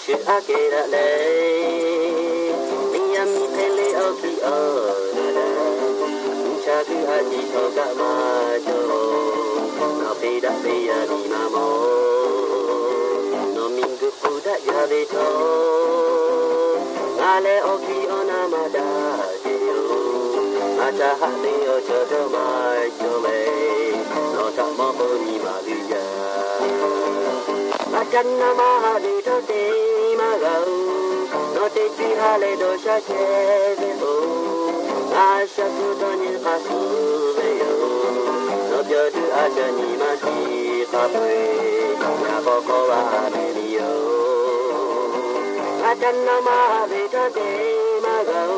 should I get a lay? Me and me pele oki onada. Chaku haji toga majo. No peda peya di mamo. No minggu puda jale to. Ngale oki onamada jeyo. Macha hati ojo do majo le. No tamo ni maluja. Macana mahali to te magau. No te chihale do shacheve o. Asha kutoni kasuveyo. No byodu asha ni mashi kapwe. Naboko wa ameniyo. Macana mahali to te magau.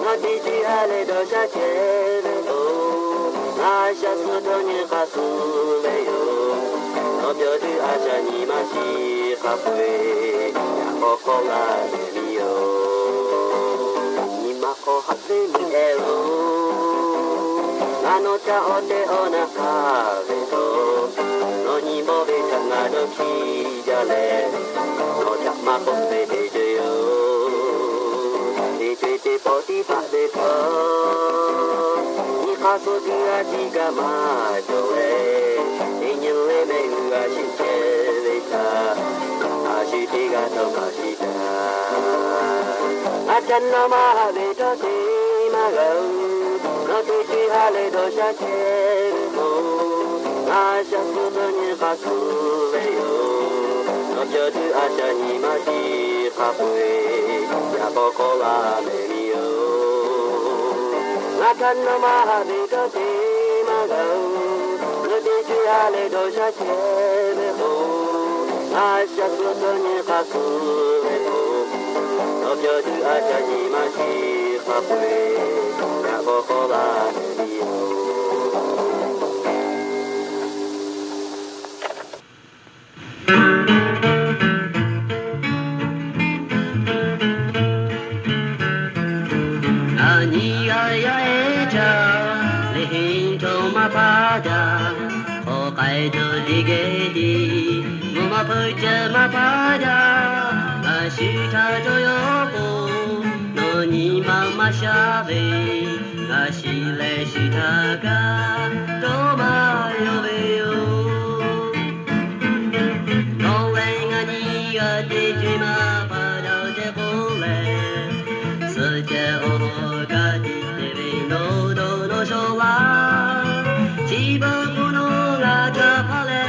No te chihale do shacheve o. Asha kutoni kasuveyo. No byodu asha ni mashi kapwe. Naboko wa ameniyo. Nimako hase mi ero. Ano cha ote ona kaveto. No ni mo be tanga do ki jale. No cha mako se de yo. Te poti pa de to. Ni kaso di aji ga ma jo e. Ni le me u ga shi che le ta. Ashi te ga to ka shi ta. Achana mahale to te magau. No te chihale do shachemo. Asha kutoni kasuveyo. No byodu asha ni mashi kapwe. Yaboko wa ameniyo. Achana mahale to te magau. No te chihale do shachemo. Asha kutoni kasuveyo. No byodu asha ni mashi kapwe. Yaboko wa ameniyo. Mapada, Ashita Joyoko, no ni mama shave, Ashile Shitaka, Doma Yoveo. No Langani, a daydream about the bullet, such a Ogadi, no Showa, Chiba Kuno, Japale.